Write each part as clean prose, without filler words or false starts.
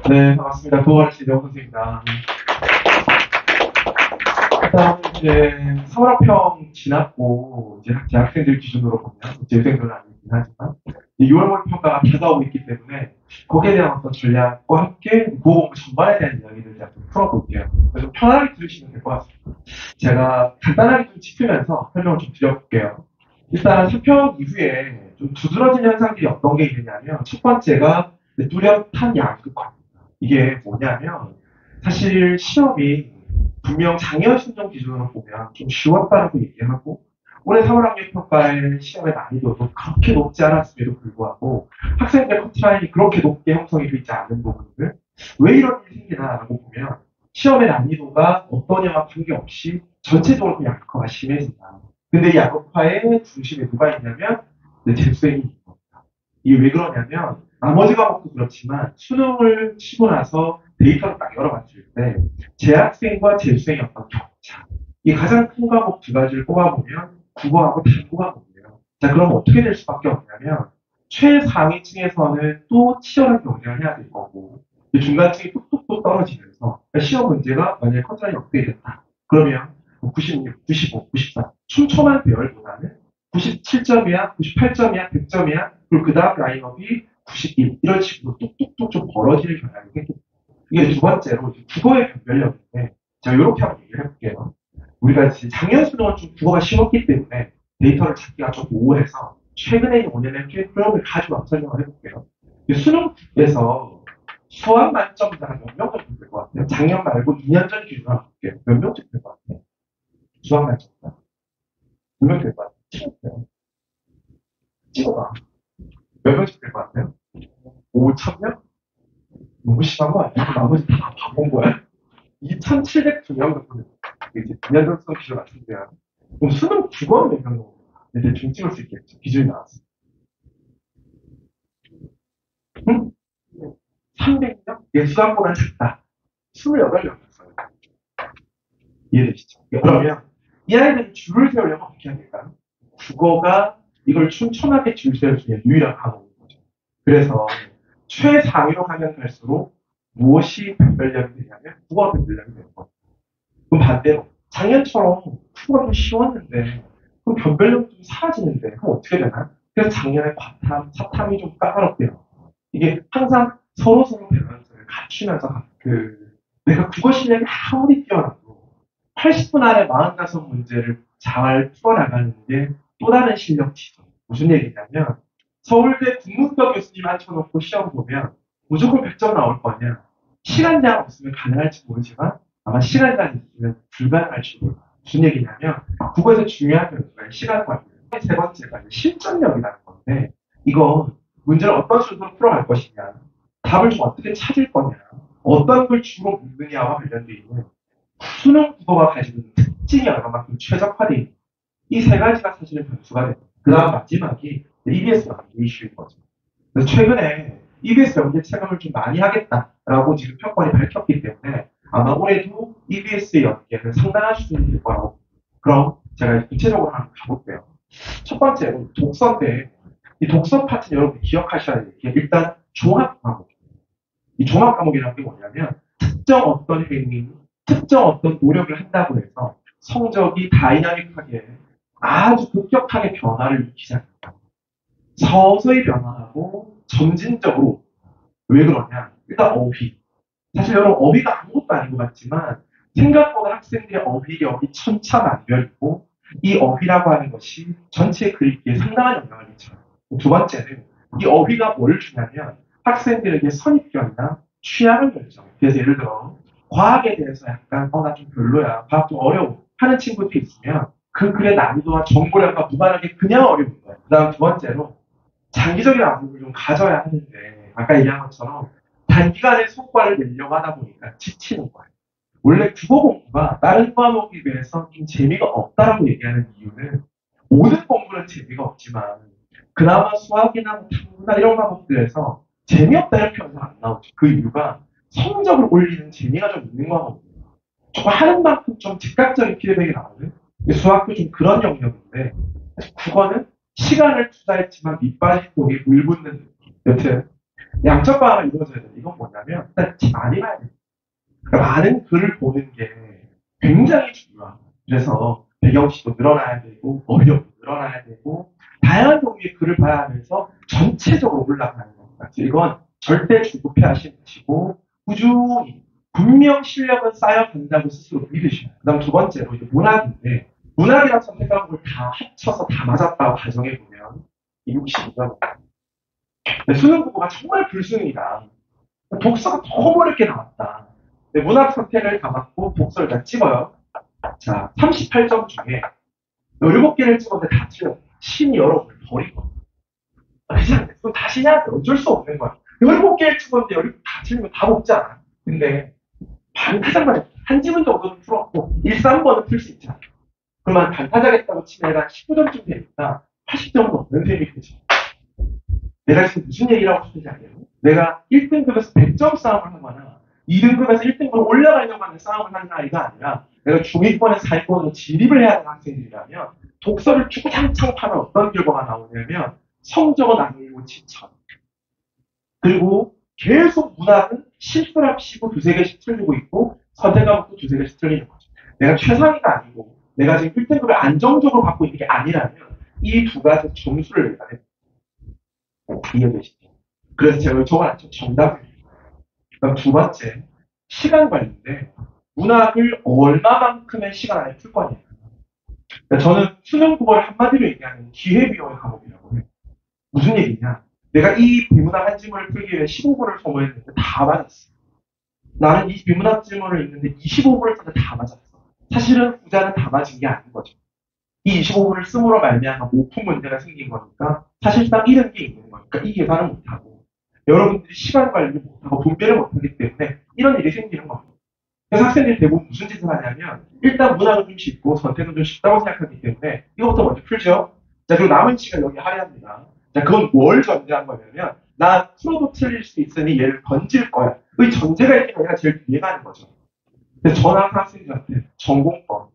네, 반갑습니다. 도어가르치 이대호 선생입니다. 일단 이제 서울학평 지났고 이제 대학생들 기준으로 보면 재수생들은 아니긴 하지만 6월 모의평가가 다가오고 있기 때문에 거기에 대한 어떤 전략과 함께 고공부 전반에 대한 이야기를 제가 좀 풀어볼게요. 그래서 좀 편하게 들으시면 될 것 같습니다. 제가 간단하게 좀 짚으면서 설명을 좀 드려볼게요. 일단 3평 이후에 좀 두드러진 현상들이 어떤 게 있느냐면 첫 번째가 뚜렷한 양극화입니다. 이게 뭐냐면 사실 시험이 분명 작년 신청 기준으로 보면 좀 쉬웠다라고 얘기하고 올해 3월 학력 평가의 시험의 난이도도 그렇게 높지 않았음에도 불구하고 학생들 커트라인이 그렇게 높게 형성이 되지 않는 부분들 왜 이런 일이 생기나라고 보면 시험의 난이도가 어떤 영화 관계없이 전체적으로 그 양극화가 심해진다. 근데 이 양극화의 중심에 누가 있냐면 재수생이 있는 겁니다. 이게 왜 그러냐면 나머지 과목도 그렇지만 수능을 치고 나서 데이터를 딱 열어봤을 때 재학생과 재수생의 어떤 격차 이 가장 큰 과목 두 가지를 꼽아보면 국어하고 탐구 과목이에요. 자 그럼 어떻게 될 수밖에 없냐면 최상위층에서는 또 치열한 경쟁을 해야 될 거고 중간층이 뚝뚝뚝 떨어지면서 시험 문제가 만약에 커트라인이 어떻게 됐다 그러면 96, 95, 94 촘촘한 배열보다는 97점이야, 98점이야, 100점이야 그리고 그 다음 라인업이 91 이런 식으로 뚝뚝뚝 좀 벌어지는 경향이 생깁니다. 이게 두 번째로 국어의 변별력인데 제가 이렇게 한번 얘기를 해볼게요. 우리가 작년 수능은 좀 국어가 쉬웠기 때문에 데이터를 찾기가 좀 모호해서 최근에 5년의 흐름을 가지고 설명을 해볼게요. 수능에서 수학 만점자가 몇 명 정도 될 것 같아요? 작년 말고 2년 전 기준으로 볼게요. 몇 명쯤 될 것 같아요? 수학 만점자. 2명 될 것 같아요. 찍어봐요. 찍어봐. 몇 명쯤 될 것 같아요? 5천 명? 너무 심한 거 아니야? 나머지 다 바본 거야? 2,702명 정도 이제 2년 전 수능 기준 같은데요. 그럼 수능 국어는 몇 명? 대충 찍을 수 있겠죠. 기준이 나왔어. 응? 300명? 예수학보다는 작다. 28명이었어요. 이해되시죠? 그러면 이 아이들이 줄을 세우려면 어떻게 해야 될까요? 국어가 이걸 촘촘하게 줄 세울 수 있는 유일한 과목인 거죠. 그래서 최상위로 가면 갈수록 무엇이 변별력이 되냐면 국어가 변별력이 되는 거죠. 그럼 반대로 작년처럼 국어가 좀 쉬웠는데 그럼 변별력이 좀 사라지는데 그럼 어떻게 되나? 그래서 작년에 과탐, 사탐이 좀 까다롭대요. 이게 항상 서로 밸런스를 갖추면서 내가 국어 실력이 아무리 뛰어나도 80분 안에 45문제를 잘 풀어나가는 게 또 다른 실력치죠. 무슨 얘기냐면 서울대 국문과 교수님 앉혀놓고 시험 보면 무조건 100점 나올 거냐. 시간 제한 없으면 가능할지 모르지만 아마 시간 제한 있으면 불가능할지 몰라요. 무슨 얘기냐면 국어에서 중요한 변수가 시간 관리예요. 세 번째가 실전력이라는 건데 이거 문제를 어떤 순서로 풀어갈 것이냐 답을 좀 어떻게 찾을 거냐 어떤 걸 주로 묻느냐와 관련되어 있는 수능 국어가 가지고 있는 특징이 얼마만큼 최적화되어 있는 이 세 가지가 사실은 변수가 됩니다. 그 다음 마지막이 EBS 연계 이슈인 거죠. 그래서 최근에 EBS 연계 체감을 좀 많이 하겠다라고 지금 평권이 밝혔기 때문에 아마 올해도 EBS 연계는 상당한 수준이 될 거라고. 그럼 제가 구체적으로 한번 가볼게요. 첫 번째로 독서인데 이 독서 파트는 여러분 기억하셔야 될 게 일단 종합 과목. 이 종합 과목이라는 게 뭐냐면 특정 어떤 행위, 특정 어떤 노력을 한다고 해서 성적이 다이나믹하게 아주 급격하게 변화를 일으키지 않는다. 서서히 변화하고 점진적으로 왜 그러냐? 일단 어휘. 사실 여러분 어휘가 아무것도 아닌 것 같지만 생각보다 학생들의 어휘력이 천차만별이고 이 어휘라고 하는 것이 전체 글읽기에 상당한 영향을 미쳐요. 두 번째는 이 어휘가 뭘 주냐면 학생들에게 선입견이나 취향을 결정해요. 그래서 예를 들어 과학에 대해서 약간 나 좀 별로야. 과학 좀 어려워. 하는 친구도 있으면 그 글의 난이도와 정보량과 무관하게 그냥 어려운 거예요. 그 다음 두 번째로 장기적인 압력을 좀 가져야 하는데 아까 얘기한 것처럼 단기간에 성과를 내려고 하다 보니까 지치는 거예요. 원래 국어 공부가 다른 과목에 비해서 좀 재미가 없다라고 얘기하는 이유는 모든 공부는 재미가 없지만 그나마 수학이나 탐구나 이런 과목들에서 재미없다는 표현이 안 나오죠. 그 이유가 성적을 올리는 재미가 좀 있는 과목이에요. 조금 하는 만큼 좀 즉각적인 피드백이 나오는 수학도 좀 그런 영역인데 국어는 시간을 투자했지만 밑빠진 독에 물 붓는 느낌. 여튼 양적 방어가 이루어져야 돼. 이건 뭐냐면 일단 많이 봐야 돼. 그러니까 많은 글을 보는 게 굉장히 중요하고 그래서 배경지도 늘어나야 되고 어휘력도 늘어나야 되고 다양한 종류의 글을 봐야 하면서 전체적으로 올라가는 겁니다. 이건 절대 중급해하시지 마시고 꾸준히 분명 실력은 쌓여간다고 스스로 믿으셔요. 그 다음 두 번째로 이제 문학인데 문학이랑 선택 과목을 다 합쳐서 다 맞았다고 가정해보면 62점. 수능 국어가 정말 불수능이다. 독서가 너무 어렵게 나왔다. 문학 선택을 다 맞고 독서를 다 찍어요. 자, 38점 중에 17개를 찍었는데 다 틀려. 신이 여러분을 버리고. 그렇지 않겠어? 그럼 다시 해야 돼. 어쩔 수 없는 거야. 17개를 찍었는데 17개 다 틀리면 답 없잖아. 근데 반타작만 한 지문 정도는 풀었고 1, 3번은 풀 수 있잖아. 그러면 반타작했다고 치면 한 19점쯤 되니까 80점은 없는 셈이 되죠. 내가 지금 무슨 얘기를 하고 싶은지 알겠니? 내가 1등급에서 100점 싸움을 하거나 2등급에서 1등급으로 올라가려고 하는 싸움을 하는 아이가 아니라 내가 중위권에서 상위권으로 진입을 해야 하는 학생들이라면 독서를 주구장창 파면 어떤 결과가 나오냐면 성적은 안 올리고 지쳐. 그리고 계속 문학은 실수랍시고 두세 개씩 틀리고 있고 선택 과목도 두세 개씩 틀리는 거죠. 내가 최상위가 아니고 내가 지금 1등급을 안정적으로 받고 있는 게 아니라면 이 두 가지 점수를 내가 이해되시죠? 그래서 제가 적어놨죠. 정답입니다. 그럼 두 번째, 시간 관리인데 문학을 얼마만큼의 시간 안에 풀 거냐. 그러니까 저는 수능 국어를 한마디로 얘기하면 기회비용의 과목이라고 해요. 무슨 얘기냐? 내가 이 비문학 한 지문을 풀기 위해 15분을 소모했는데 다 맞았어. 나는 이 비문학 지문을 읽는데 25분을 썼는데 다 맞았어. 사실은 후자는 다 맞은 게 아닌 거죠. 이 25분을 쓰므로 말미암아 모품 문제가 생긴 거니까 사실상 이런 게 있는 거니까 이 계산을 못하고 여러분들이 시간 관리를 못하고 분배를 못하기 때문에 이런 일이 생기는 겁니다. 그래서 학생들이 대부분 무슨 짓을 하냐면 일단 문학은 좀 쉽고 선택은 좀 쉽다고 생각하기 때문에 이것부터 먼저 풀죠. 자, 그리고 남은 시간 여기 할애합니다. 자, 그건 뭘 전제한 거냐면 나 풀어도 틀릴 수 있으니 얘를 던질 거야. 이 전제가 있는 얘가 제일 이해가 하는 거죠. 그래서 저는 항상 학생들한테 전공법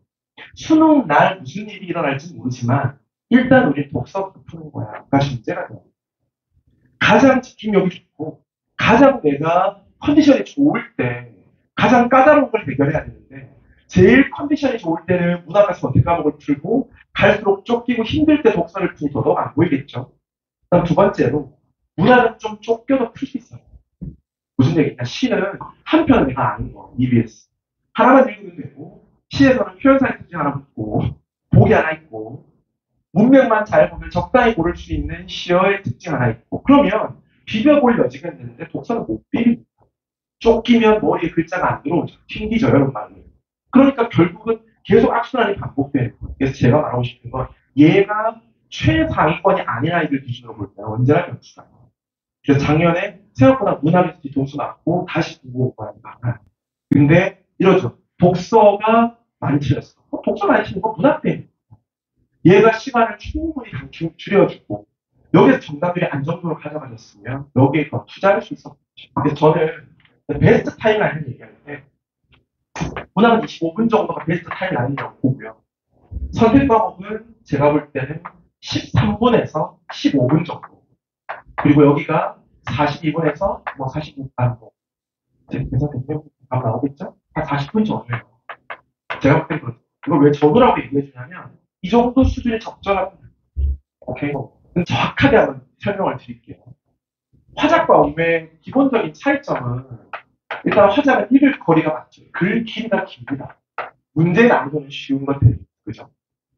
수능 날 무슨 일이 일어날지 모르지만 일단 우리 독서부터 푸는 거야가 전제가 돼요. 가장 집중력이 좋고 가장 내가 컨디션이 좋을 때 가장 까다로운 걸 해결해야 되는데 제일 컨디션이 좋을 때는 문학과 선택 과목을 풀고 갈수록 쫓기고 힘들 때 독서를 푸니 더더욱 안 보이겠죠. 그다음 두 번째로 문학은 좀 쫓겨도 풀 수 있어요. 무슨 얘기냐? 시는 한 편은 내가 아는 거, EBS. 하나만 읽으면 되고 시에서는 표현사의 특징 하나 붙고 복이 하나 있고 문맥만 잘 보면 적당히 고를 수 있는 시어의 특징 하나 있고 그러면 비벼볼 여지가 있는데 독서는 못 비립니다. 쫓기면 머리에 글자가 안 들어오죠. 튕기죠, 여러분 말로. 그러니까 결국은 계속 악순환이 반복되는 거예요. 그래서 제가 말하고 싶은 건 얘가 최상위권이 아닌 아이들 기준으로 볼 때는 언제나 변수가. 그래서 작년에 생각보다 문학에서 뒤통수 맞고 다시 보고 오고 하는 많아요. 근데 이러죠. 독서가 많이 틀렸어. 독서 많이 틀린 건 문학 때문에. 얘가 시간을 충분히 줄여주고 여기서 정답들이 안정적으로 가져가졌으면 여기에 더 투자할 수 있었죠. 그래서 저는 베스트 타임라인을 얘기하는데 문학은 25분 정도가 베스트 타임라인이라고 보고요. 선택 과목은 제가 볼 때는 13분에서 15분 정도. 그리고 여기가 42분에서 뭐 45분 뭐 계산되면 다 나오겠죠? 한 40분 정도예요. 제가 볼 때는 그렇죠. 이걸 왜 적으라고 얘기해 주냐면 이 정도 수준이 적절합니다. 오케이? 정확하게 한번 설명을 드릴게요. 화작과 엉매의 기본적인 차이점은 일단 화작은 읽을 거리가 많죠. 글 길이가 깁니다. 문제 난이도는 쉬운 것들이 그죠?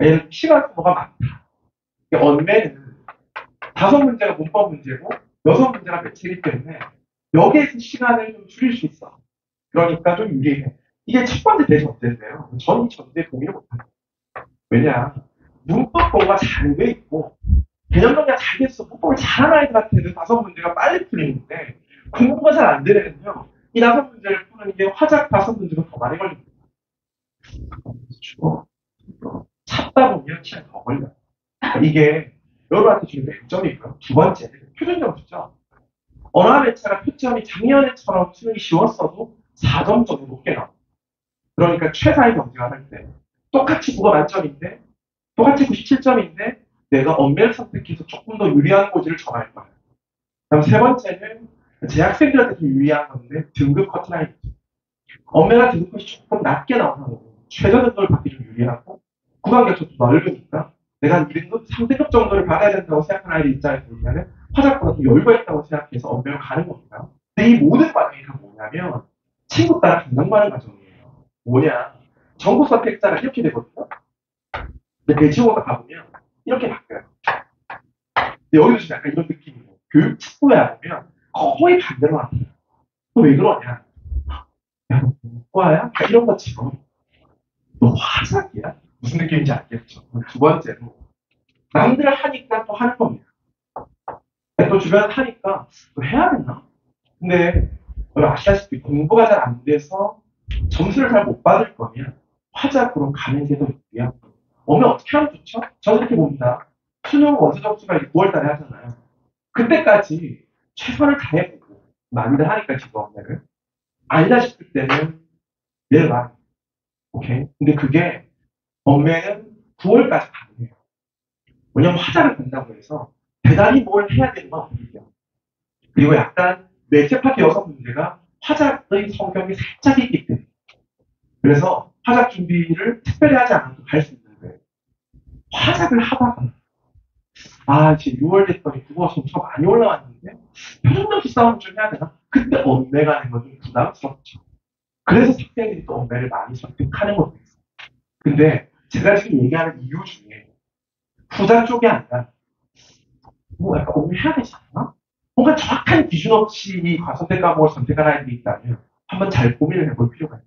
얘는 시간 소모가 많다. 엉매는 5문제가 문법 문제고 6문제가 매체이기 때문에 여기에서 시간을 좀 줄일 수 있어. 그러니까 좀 유리해. 이게 첫 번째 대전제인데요. 저는 이 전제에 동의를 못합니다. 왜냐? 문법 공부가 잘 돼 있고 개념 정리가 잘 됐어. 문법을 잘하는 아이들한테는 5문제가 빨리 풀리는데 공부가 잘 안 되는 애는요. 이 5문제를 푸는 게 화작 5문제가 더 많이 걸립니다. 찾다 보면 시간 더 걸려요. 이게 여러분한테 주는 맹점이고요. 두 번째, 표준 점수죠. 언어 매체가 표점이 작년에처럼 수능이 쉬웠어도 4점 정도 높게 나와요. 그러니까 최상위 경쟁을 할 때 똑같이 국어 만점인데 똑같이 97점인데 내가 언매를 선택해서 조금 더 유리한 고지를 정할 거예요. 그다음 세 번째는 재학생들한테 좀 유리한 건데 등급 커트라인이죠. 엄매가 등급 컷이 조금 낮게 나오는 최저 등급을 받기 좀 유리하고 구간 격차도 넓으니까 내가 한 2등급, 3등급 정도를 받아야 된다고 생각하는 아이들 입장에서 보면 화작보다 더 여유가 있다고 생각해서 엄매로 가는 겁니다. 근데 이 모든 과정이 다 뭐냐면 친구 따라 감당하는 과정이에요. 뭐냐? 전국 선택자가 이렇게 되거든요. 근데 배치고가 가보면 이렇게 바뀌어요. 근데 여기도 좀 약간 이런 느낌이고 교육 축구야 보면 거의 반대로 나타나요. 왜 그러냐? 야, 너 문과야? 이런 것처럼 너 화작이야? 무슨 느낌인지 알겠죠? 두 번째로 남들 하니까 또 하는 겁니다. 또 주변에 하니까 또 해야 되나? 근데 여러분 아시다시피 공부가 잘 안 돼서 점수를 잘 못 받을 거면 화작으로 가는 게 더 유리한 거예요. 오면 어떻게 하면 좋죠? 저는 이렇게 봅니다. 수능 원서 접수가 이제 9월 달에 하잖아요. 그때까지 최선을 다해보고 많이들 하니까 지금 업무를 아니다 싶을 때는 내일 말 오케이. 근데 그게 엄매는 9월까지 가능해요. 왜냐면 화자를 간다고 해서 대단히 뭘 해야 되는 건 아니에요. 그리고 약간 매체파트 6문제가 화작의 성격이 살짝 있기 때문에 그래서 화작 준비를 특별히 하지 않아도 갈 수 있는데 화작을 하다가 이제 6월 됐더니 국어 점수가 많이 올라왔는데 표준점수 싸움을 좀 해야 되나? 그때 엄매 가는 건 좀 부담스럽죠. 그래서 학생들이 또 엄매를 많이 선택하는 것도 있어요. 근데 제가 지금 얘기하는 이유 중에 후자 쪽이 아니라 뭐 약간 고민해야 되지 않나? 뭔가 정확한 기준 없이 이 과선택 과목을 선택한 아이들이 있다면 한번 잘 고민을 해볼 필요가 있어요.